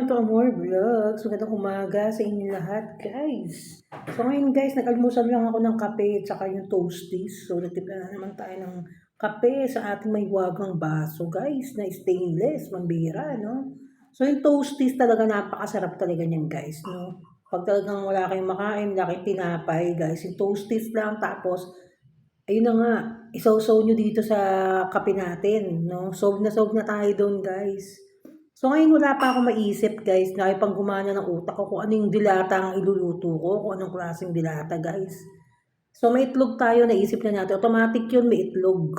welcome to Amor Vlogs. Magandang umaga sa inyo lahat, guys. So ngayon guys, nag-almusal lang ako ng kape at saka yung toasties. So nagtipla na naman tayo ng kape sa ating may wagang baso, guys, na stainless, mambira, no? So yung toasties talaga napakasarap talaga niyan, guys, no? Pag talagang wala kayong makain, wala kayong tinapay, guys, yung toasties lang, tapos ayun na nga, isaw-saw nyo dito sa kape natin, no? Solve na tayo doon, guys. So ngayon wala pa akong maisip, guys, na ipang gumana ng utak ko kung ano yung dilata ang iluluto ko, kung anong klaseng dilata, guys. So may itlog tayo, naisip na natin. Automatic yun, may itlog.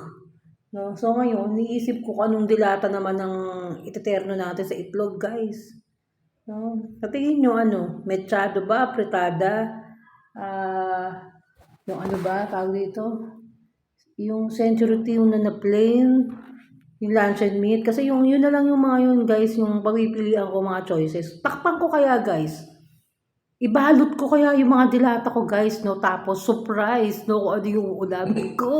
No? So ngayon, niisip ko kung anong dilata naman ang iteterno natin sa itlog, guys. No? Sa tingin nyo, ano, mechado ba, fritada, yung ano ba, tawag dito, yung century tune na plain, yung luncheon meat. Kasi yun na lang yung mga yun, guys, yung pagpipilian ko mga choices. Takpan ko kaya, guys. Ibalot ko kaya yung mga dilata ko, guys, no? Tapos, surprise, no? Kung ano yung ulamin ko.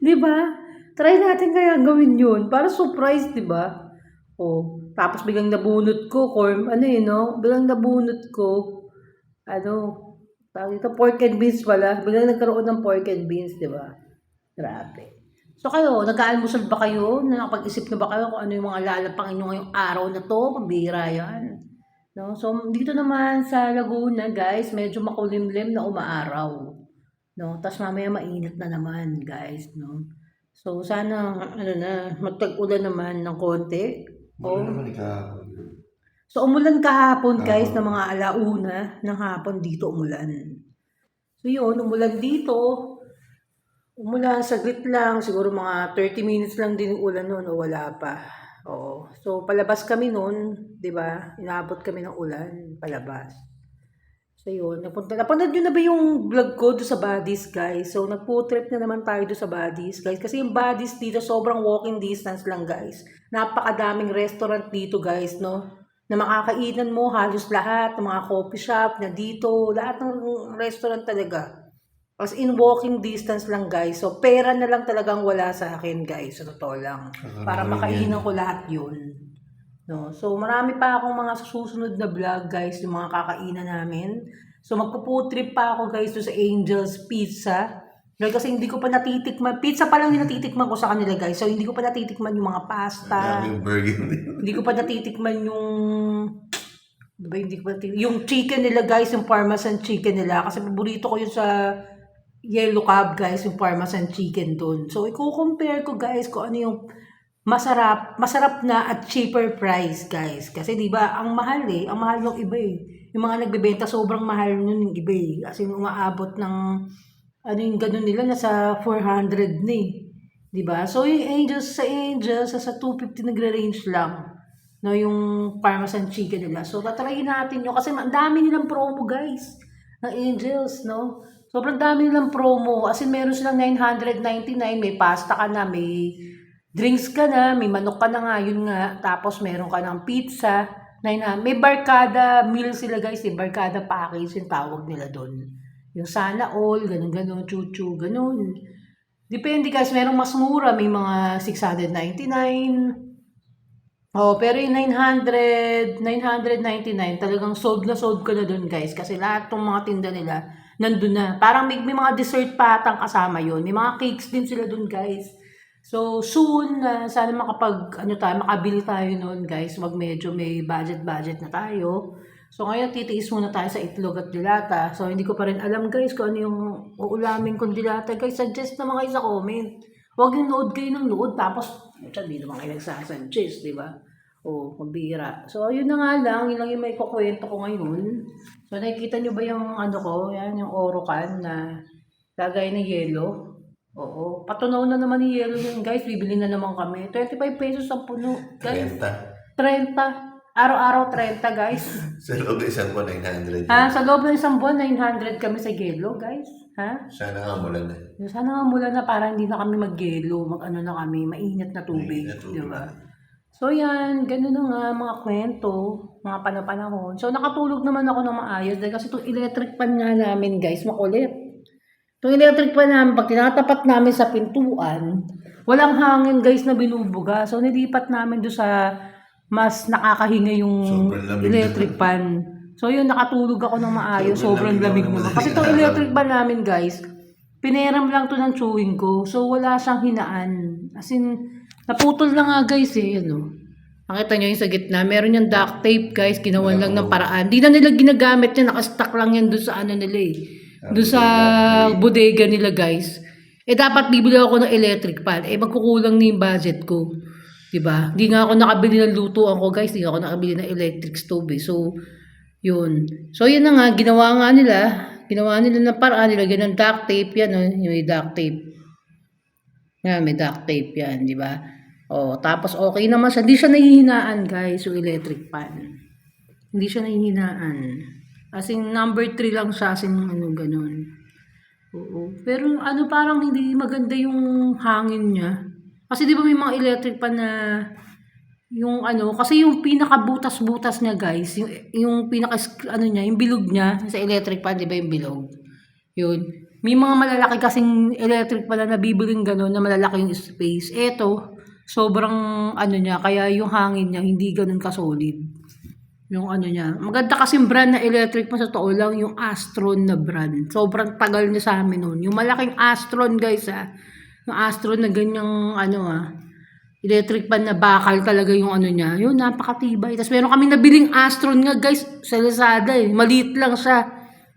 Diba? Try natin kaya gawin yun. Para surprise, diba? O, tapos biglang nabunot ko, ano yun, no? Biglang nabunot ko, ano, tawag ito, pork and beans pala. Biglang nagkaroon ng pork and beans, diba? Grabe. So kayo, nag-aalmusal ba kayo? Nakapag-isip na ba kayo kung ano yung mga lalapangin nyo ngayong araw na to? Pambira yan. No? So dito naman sa Laguna, guys, medyo makulimlim na umaaraw. No? Tapos mamaya mainit na naman, guys. No? So sana, ano na, magtag-ulan naman ng konti. Wala naman kahapon. So umulan kahapon, guys, ng mga alauna ng hapon dito umulan. So yun, umulan dito. Umulan, saglit lang, siguro mga 30 minutes lang din yung ulan noon o wala pa. Oo. So, palabas kami noon, di ba? Inaabot kami ng ulan, palabas. So, yun. Napanood nyo na ba yung vlog ko doon sa Buddies, guys? So, nagpo-trip na naman tayo doon sa Buddies, guys. Kasi yung Buddies dito, sobrang walking distance lang, guys. Napakadaming restaurant dito, guys, no? Na makakainan mo halos lahat, ng mga coffee shop na dito, lahat ng restaurant talaga. As in walking distance lang, guys. So pera na lang talagang wala sa akin, guys. Sa totoo lang. Para makainan ko lahat yun. No? So marami pa akong mga susunod na vlog, guys. Yung mga kakainan namin. So magpo-food trip pa ako, guys, sa Angel's Pizza. Dahil kasi hindi ko pa natitikman. Pizza pa lang yung natitikman ko sa kanila, guys. So hindi ko pa natitikman yung mga pasta. Yung burger. Hindi ko pa natitikman yung... Diba, hindi ko pa natitikman. Yung chicken nila, guys. Yung Parmesan chicken nila. Kasi paborito ko yun sa... Yellow Cab, guys, yung Parmesan chicken dun. So, i-compare ko, guys, kung ano yung masarap na at cheaper price, guys. Kasi, di ba, ang mahal ang mahal ng iba Yung mga nagbebenta, sobrang mahal nun yung iba Kasi umaabot ng, ano yung ganun nila, nasa 400 na Di ba? So, yung Angels, sa 250 nagre-range lang. No, yung Parmesan chicken nila. So, tatry natin yun. Kasi, ang dami nilang promo, guys, ng Angels, no? Sobrang dami nilang promo. As in, meron silang 999, may pasta ka na, may drinks ka na, may manok ka na nga, yun nga. Tapos, meron ka ng pizza. May barkada meal sila, guys. Yung barkada package, yung tawag nila doon. Yung sana all, ganun, chuchu, ganun. Depende, guys. Merong mas mura, may mga 699. Oh, pero yung 999, talagang sold na sold ko na doon, guys. Kasi lahat ng mga tinda nila, nandun na. Parang may mga dessert pa atang kasama yon. May mga cakes din sila dun, guys. So, soon, sana makabili tayo nun, guys. Wag medyo may budget na tayo. So, ngayon, titiis muna tayo sa itlog at dilata. So, hindi ko pa rin alam, guys, kung ano yung uulamin kong dilata. Guys, suggest naman kayo sa comment. Huwag yung nood kayo ng nood. Tapos, hindi naman kayo nagsasuggest, di ba? O, pambira. So, yun na nga lang. Yun lang yung may kukwento ko ngayon. So, nakikita nyo ba yung ano ko? Yan, yung Orocan na lagay na yelo. Oo. Patunaw na naman yung yelo yun, guys. Bibili na naman kami. 25 pesos ang puno, guys. 30. Araw-araw 30, guys. Sa loob ng isang buwan, 900. Ha? Sa loob ng isang buwan, 900 kami sa yelo, guys. Ha? Sana nga mula na. Sana nga mula na para hindi na kami mag-yelo. Mag-ano na kami, mainit na tubig. Mainit na tubig. Diba? So yan, ganun na nga mga kwento, mga panahon. So nakatulog naman ako ng maayos dahil kasi itong electric fan nga namin, guys, makulit. Itong electric fan namin, pag tinatapat namin sa pintuan, walang hangin, guys, na binubuga. So nilipat namin doon sa mas nakakahinga yung Sobrang lamig electric fan. So yun, nakatulog ako ng maayos. Sobrang lamig naman. Kasi itong electric fan namin guys, pineram lang to ng chewing ko. So wala siyang hinaan. As in, naputol na nga guys eh. Ano. Nakita nyo yung sa gitna, meron yung duct tape guys, ginawan lang ng paraan. Di na nila ginagamit yan, nakastack lang yan doon sa ano nila eh. Doon sa bodega nila guys. Eh dapat bibili ako ng electric fan, eh magkukulang na yung budget ko. Diba? Di nga ako nakabili ng lutuan ko guys, di nga ako nakabili ng electric stove eh. So, yun. So yun na nga, ginawa nila ng paraan, nilagyan ng duct tape yan, oh, yung duct tape. Yan, may duct tape yan, di ba? Oh, tapos okay naman siya. Hindi siya nahihinaan, guys, yung electric fan. Hindi siya nahihinaan. As in, number 3 lang siya, as in, ano, ganun. Oo. Pero, ano, parang hindi maganda yung hangin niya. Kasi, di ba may mga electric fan na, yung ano, kasi yung pinakabutas-butas niya, guys, yung pinaka, ano niya, yung bilog niya, sa electric fan, di ba yung bilog? Yun. May mga malalaki kasing electric fan na nabibiling ganun, na malalaki yung space. Eto, sobrang ano niya, kaya yung hangin niya hindi ganun kasolid. Yung ano niya. Maganda kasing brand na electric pa sa totoo lang, yung Astron na brand. Sobrang tagal niya sa amin noon. Yung malaking Astron guys yung Astron na ganyang ano electric pan na bakal talaga yung ano niya. Yun, napakatibay. Tapos meron kami nabiling Astron nga guys sa Lazada eh. Maliit lang siya.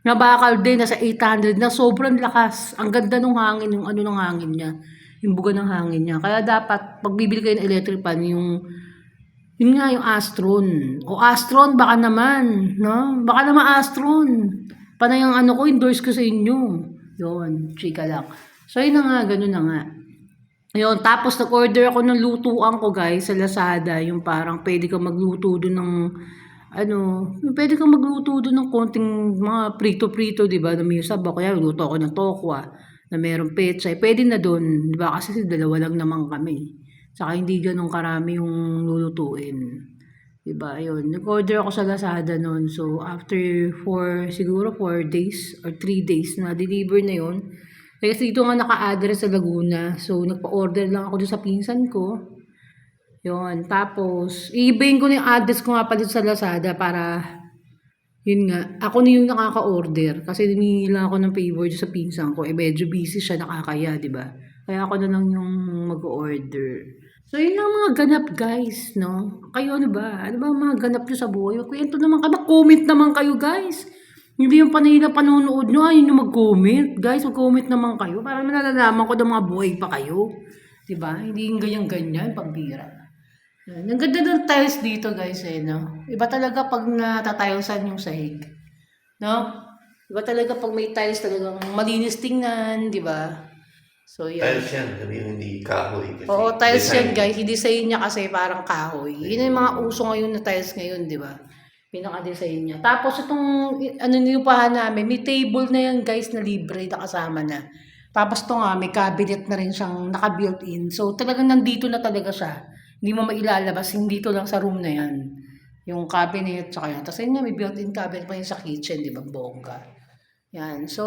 Na bakal din, nasa 800 na sobrang lakas. Ang ganda ng hangin, yung ano ng hangin niya. Yung buga ng hangin niya. Kaya dapat, pag bibili kayo ng electric pan, yun nga, yung Astron. O Astron, baka naman, no? Baka naman Astron. Panay ang ano ko, endorse ko sa inyo. Yun, chika lang. So, yun na nga, ganun na nga. Yun, tapos nag-order ako ng lutuan ko, guys, sa Lazada. Yung parang pwede ka magluto doon ng, ano, pwede ka magluto doon ng konting mga prito-prito, di ba? Na may sabaw. Kaya luto ako ng tokwa na merong pechay, pwede na doon, di ba? Kasi dalawa lang naman kami. Saka hindi ganun karami yung lulutuin. Di ba? Ayun. Nag-order ako sa Lazada noon. So, after siguro 4 days or 3 days na deliver na yun. Kasi dito nga naka-address sa Laguna. So, nagpa-order lang ako doon sa pinsan ko. Yun. Tapos, i-ibayin ko na yung address ko nga pala sa Lazada para yun nga, ako na yung nakaka-order kasi hinihila ako ng favor sa pinsan ko. Eh, medyo busy siya, nakakaya, di ba? Kaya ako na lang yung mag-order. So, yun ang mga ganap, guys, no? Kayo, ano ba? Ano ba ang mga ganap nyo sa buhay? Magkwento naman kayo. Mag-comment naman kayo, guys. Hindi yung panay na panonood nyo, ayun yung mag-comment. Guys, mag-comment naman kayo. Para malalaman ko ng mga buhay pa kayo. Di ba? Hindi yung ganyan-ganyan, pagbira. Ang ganda ng tiles dito guys no? Iba talaga pag natatilesan yung sahig. No? Iba talaga pag may tiles talagang malinis tingnan, di ba? So yan. Tiles yan, sabi yung hindi kahoy. Kasi Oo, tiles design. yan guys. I-design niya kasi parang kahoy. Yun yung mga uso ngayon na tiles ngayon, di ba? Pinaka-design niya. Tapos itong, nilupahan namin, may table na yan guys na libre na kasama na. Tapos ito nga, may cabinet na rin siyang naka-built-in. So talagang nandito na talaga siya. Hindi mo mailalabas, hindi to lang sa room na yan. Yung cabinet, tsaka yan. Tapos yun nga, may built-in cabinet pa yun sa kitchen, di ba? Bongga. Yan. So,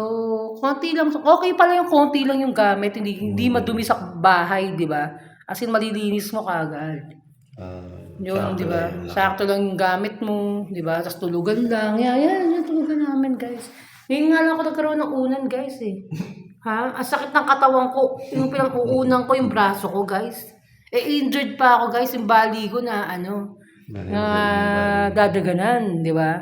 konti lang. Okay pala yung konti lang yung gamit. Hindi madumi sa bahay, di ba? As in, malilinis mo kagad. Yun, di ba? Sakto lang yung gamit mo, di ba? Tapos tulugan lang. Yan, yung tulugan namin, guys. Ngayon nga lang ako nagkaroon ng unan, guys, eh. Ha? Ang sakit ng katawan ko. Yung pinag-uunan ko, yung braso ko, guys. Injured pa ako guys, yung bali ko na dadaganan, di ba?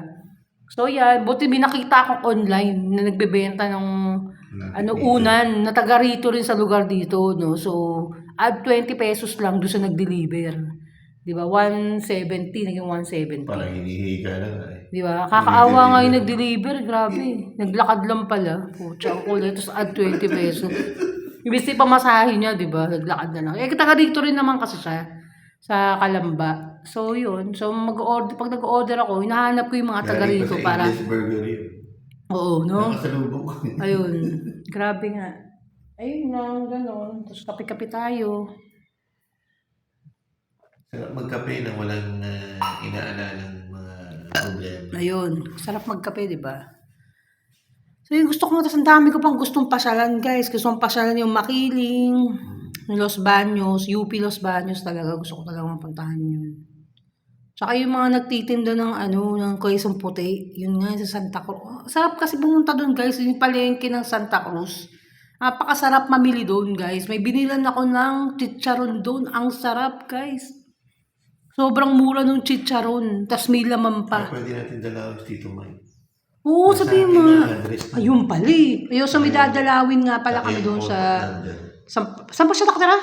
So yan, buti binakita akong online na nagbebenta ng unan na taga rito rin sa lugar dito, no? So, add 20 pesos lang doon sa nag-deliver. Di ba? 170, naging 170. Parang hinihiga na nga eh. Di ba? Kakaawa nga yung nag-deliver, grabe. Naglakad lang pala. Pucha, ang kulay. Tapos add 20 pesos. Ibig pa masahin niya, di ba? Naglakad na lang. Eh, taga dito rin naman kasi siya sa Kalamba. So, yun. So, pag nag-order ako, hinahanap ko yung mga taga rito para... English burger yun. Oo, no? Nakasalubong ko. Ayun. Grabe nga. Ayun lang, gano'n. Tapos kape-kape tayo. Sarap magkape nang walang inaalalang mga problema. Ayun. Sarap magkape, di ba? So, yung gusto ko, tapos ang dami ko pang gustong pasyalan, guys. Gustong pasyalan yung Makiling, Los Baños, UP Los Baños talaga. Gusto ko talaga mapuntahan yun. Tsaka yung mga nagtitinda ng ng quesong puti, yun nga sa Santa Cruz. Sarap kasi pumunta doon guys, yung palengke ng Santa Cruz. Napakasarap mamili doon guys. May binilan ako ng chicharon doon. Ang sarap guys. Sobrang mura ng chicharon. Tas may laman pa. Pwede natin dalawin si Tito Mike. Oo, Nasa sabihin akin mo. ang address na. Ayun pali. Ayun, so may dadalawin nga pala kami doon sa... Saan pa siya nakatira?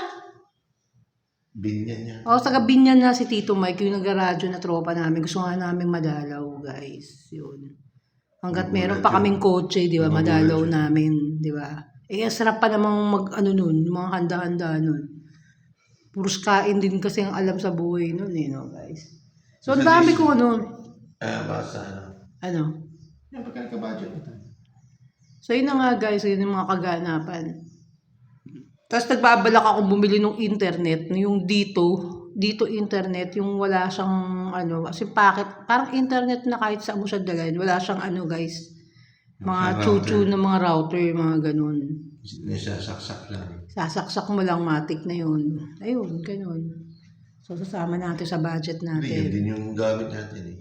Binyan niya. O, sa Binyan na si Tito Mike, yung nag-radyo na tropa namin. Gusto nga namin madalaw, guys. Yun. Hanggat meron pa kaming kotse, di ba? Madalaw namin, di ba? Eh, ang sarap pa namang nun, mga handa-handa nun. Puros kain din kasi ang alam sa buhay nun, guys. So, ang dami ko Basta ano? Yan, pagkaka-budget ito. So, yun na nga, guys. Yun yung mga kaganapan. Tapos nagbabalak ako bumili ng internet, yung dito internet, yung wala siyang kasi packet, parang internet na kahit saan mo siya dalhin, wala siyang guys, mga chuchu na mga router, mga ganun. Nasasaksak lang. Sasaksak mo lang matik na yun. Ayun, ganun. So, sasama natin sa budget Yun natin. din yung gamit natin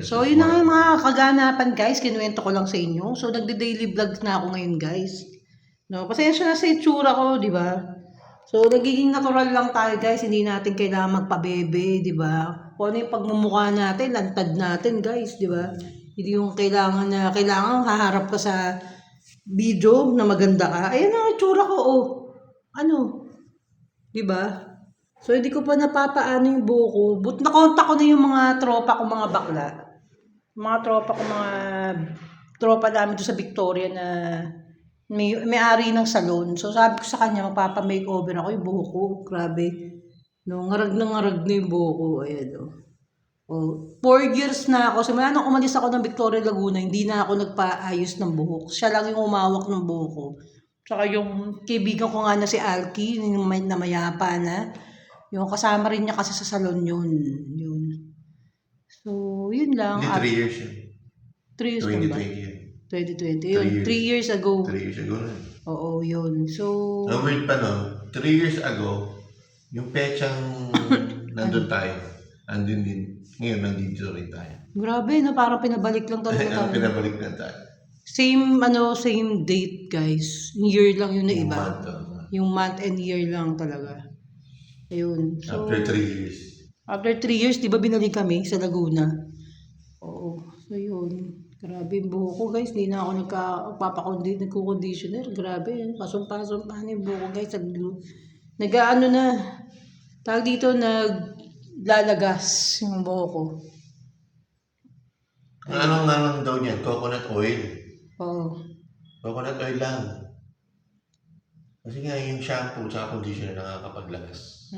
So, yun na nga yung mga kaganapan guys, kinuwento ko lang sa inyo. So, nagde-daily vlogs na ako ngayon guys. No, pasensya na sa itsura ko, di ba? So, nagiging natural lang tayo, guys. Hindi natin kailangan magpabebe, di ba? Kung ano yung pagmumukha natin, lantad natin, guys, di ba? Hindi yung kailangan haharap ka sa video na maganda ka. Ayan ang itsura ko, oh. Di ba? So, hindi ko pa napapaano yung buhok ko. But nakontak ko na yung mga tropa ko, mga bakla. Mga tropa namin doon sa Victoria na may-ari ng salon. So, sabi ko sa kanya, magpapa-makeover ako yung buhok ko. Grabe. No, ngarag na yung buhok ko. Ayan, oh. 4 years na ako. Simula nung umalis ako ng Victoria, Laguna, hindi na ako nagpaayos ng buhok. Siya lang yung umawak ng buhok ko. Tsaka yung kaibigan ko nga na si Alki, yung na mayapa na. Yung kasama rin niya kasi sa salon yun. So, yun lang. 3 years yun. 3 years 2020 yun. 2020. Yun, 3 years ago. 3 years ago na. Oo, yun. So... Ang weird pa 3 years ago, yung petsang nandun tayo, andun din. Ngayon, nandito rin tayo. Grabe, parang pinabalik lang talaga tayo. Pinabalik na tayo. Same date, guys. Year lang yun na iba. Month, yung month and year lang talaga. Ayun. So, after 3 years. After 3 years, di ba binalik kami sa Laguna? Oo. So, yun. Grabe yung buhok ko, guys. Hindi na ako nagko-conditioner. Grabe. Kasumpa-sumpa na yung buhok ko, guys. Tawag dito, naglalagas yung buhok ko. Anong daw niyan? Coconut oil. Oo. Coconut oil lang. Kasi nga yung shampoo at conditioner nakakapaglagas.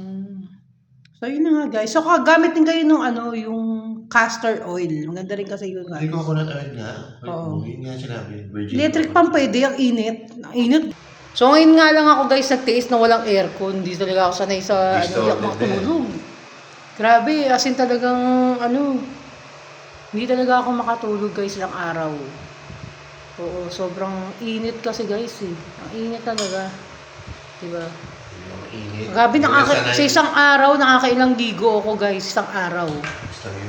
So, yun na nga, guys. So, gamit din kayo nung yung castor oil. Maganda rin kasi yun, guys. Ay, coconut oil nga. Oo. Yun nga sinabi. Virgin Electric pan pwede. Ang init. So, ngayon nga lang ako, guys, nagtiis na walang aircon. Hindi talaga ako sanay sa iyak makatulog. Grabe. As in talagang, hindi talaga ako makatulog, guys, ilang araw. Oo, sobrang init kasi, guys, eh. Ang init talaga. Diba? Init. Grabe, sa isang araw, nakakailang ligo ako, guys, isang araw.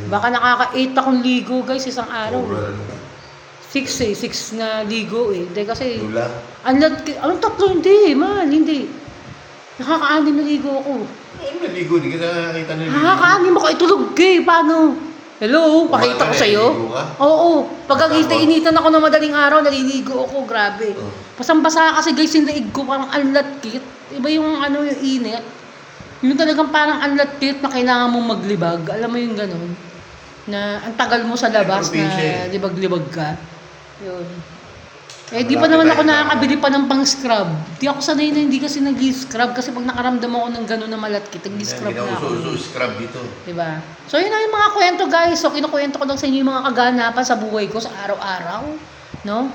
Baka nakaka-8 akong ligo, guys, isang araw. 6 na ligo, eh. Hindi kasi, anong tatlo? Hindi, hindi. Nakaka-anim na ligo ako. Ano naligo? Hindi ka nakakita na ligo. Nakaka-anim ako, itulog, paano? Hello, pakita ko sa'yo. Oo, pag initan ako ng madaling araw, naliligo ako, grabe. Basang-basa kasi, guys, yung leeg ko, parang anlatkit. Iba yung yung init. Yung talagang parang anlatkit na kailangan mong maglibag. Alam mo yung ganun? Na ang tagal mo sa labas na libag-libag ka. Yun. Eh, di pa naman ako nakakabili pa ng pang-scrub. Di ako sanay na hindi kasi nag-scrub. Kasi pag nakaramdam ako ng gano'n na malatkit, nag-scrub na ako. Scrub dito. Diba? So, yun na yung mga kwento, guys. So, kinukwento ko lang sa inyo yung mga kaganapan sa buhay ko sa araw-araw. No?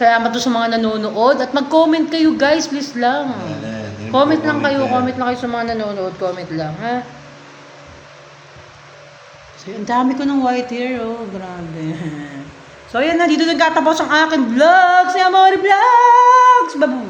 Salamat doon sa mga nanonood. At mag-comment kayo, guys. Please lang. Comment lang kayo sa mga nanonood. Comment lang, ha? So, ang dami ko ng white hair, oh. Grabe. So, yan na. Dito nagtatapos ang aking vlog. Sa Amore Vlogs! Babu!